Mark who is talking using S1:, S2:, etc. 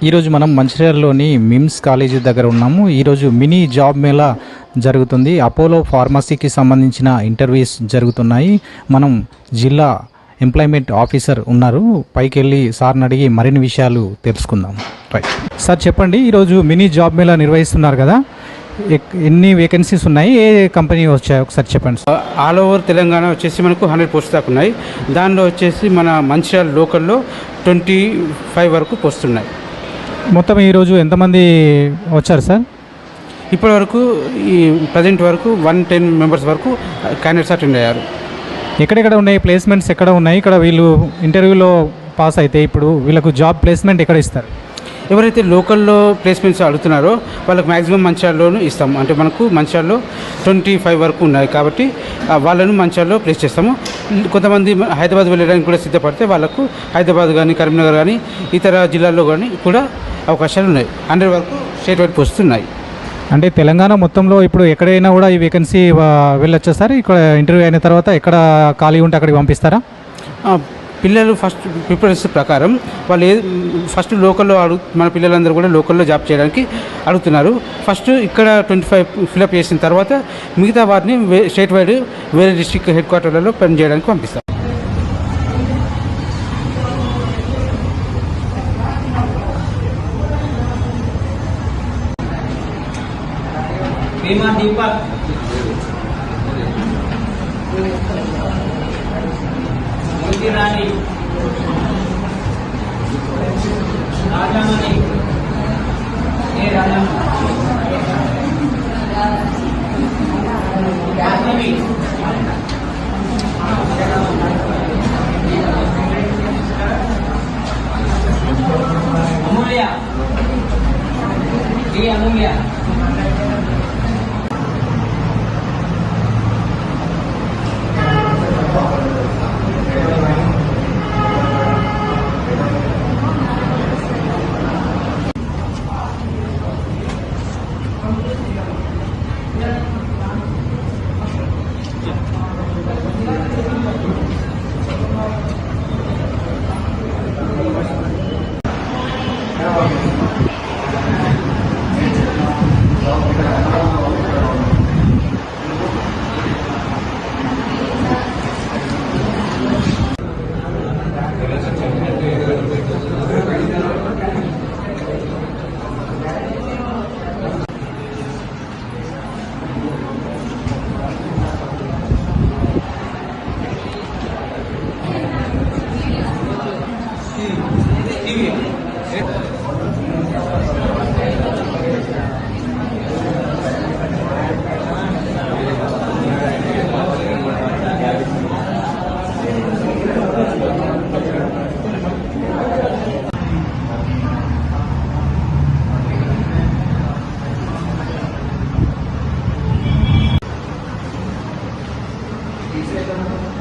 S1: ఈరోజు మనం మంచిర్యాలలోని మిమ్స్ కాలేజీ దగ్గర ఉన్నాము. ఈరోజు మినీ జాబ్ మేళా జరుగుతుంది. అపోలో ఫార్మసీకి సంబంధించిన ఇంటర్వ్యూస్ జరుగుతున్నాయి. మనం జిల్లా ఎంప్లాయ్మెంట్ ఆఫీసర్ ఉన్నారు, పైకి వెళ్ళి సార్ని అడిగి మరిన్ని విషయాలు తెలుసుకుందాం. రైట్ సార్, చెప్పండి, ఈరోజు మినీ జాబ్ మేళా నిర్వహిస్తున్నారు కదా, ఎన్ని వేకెన్సీస్ ఉన్నాయి, ఏ కంపెనీ వచ్చాయి ఒకసారి చెప్పండి సార్.
S2: ఆల్ ఓవర్ తెలంగాణ వచ్చేసి మనకు 100 పోస్ట్ దాకా ఉన్నాయి. దానిలో వచ్చేసి మన మంచిర్యాల లోకల్లో 25 వరకు పోస్ట్ ఉన్నాయి.
S1: మొత్తం ఈరోజు ఎంతమంది వచ్చారు సార్?
S2: ఇప్పటి వరకు ఈ ప్రజెంట్ వరకు 110 మెంబర్స్ వరకు క్యాండిడేట్స్ అటెండ్ అయ్యారు.
S1: ఎక్కడెక్కడ ఉన్నాయి ప్లేస్మెంట్స్, ఎక్కడ ఉన్నాయి? ఇక్కడ వీళ్ళు ఇంటర్వ్యూలో పాస్ అయితే ఇప్పుడు వీళ్ళకు జాబ్ ప్లేస్మెంట్ ఎక్కడ ఇస్తారు?
S2: ఎవరైతే లోకల్లో ప్లేస్మెంట్స్ అడుగుతున్నారో వాళ్ళకి మ్యాక్సిమం మంచిర్యాలలోనూ ఇస్తాము. అంటే మనకు మంచిర్యాలలో 25 వరకు ఉన్నాయి కాబట్టి వాళ్ళను మంచిర్యాలలో ప్లేస్ చేస్తాము. కొంతమంది హైదరాబాద్ వెళ్ళడానికి కూడా సిద్ధపడితే వాళ్ళకు హైదరాబాద్ కానీ కరీంనగర్ కానీ ఇతర జిల్లాల్లో కానీ కూడా అవకాశాలు ఉన్నాయి. 100 వరకు స్టేట్ వైడ్ పోస్ట్ ఉన్నాయి.
S1: అంటే తెలంగాణ మొత్తంలో ఇప్పుడు ఎక్కడైనా కూడా ఈ వేకెన్సీ వెళ్ళొచ్చా సార్? ఇక్కడ ఇంటర్వ్యూ అయిన తర్వాత ఎక్కడ ఖాళీ ఉంటే అక్కడికి పంపిస్తారా?
S2: పిల్లలు ఫస్ట్ ప్రిఫరెన్స్ ప్రకారం వాళ్ళు ఫస్ట్ లోకల్లో మన పిల్లలందరూ కూడా లోకల్లో జాబ్ చేయడానికి అడుగుతున్నారు. ఫస్ట్ ఇక్కడ 25 ఫిలప్ చేసిన తర్వాత మిగతా వారిని స్టేట్ వైడ్ వేరే డిస్ట్రిక్ట్ హెడ్ క్వార్టర్లలో పని చేయడానికి పంపిస్తారు.
S3: రాణి రాజామణి ఏ రాజామణి అమూల్య ఏ అమూల్య
S4: Gracias.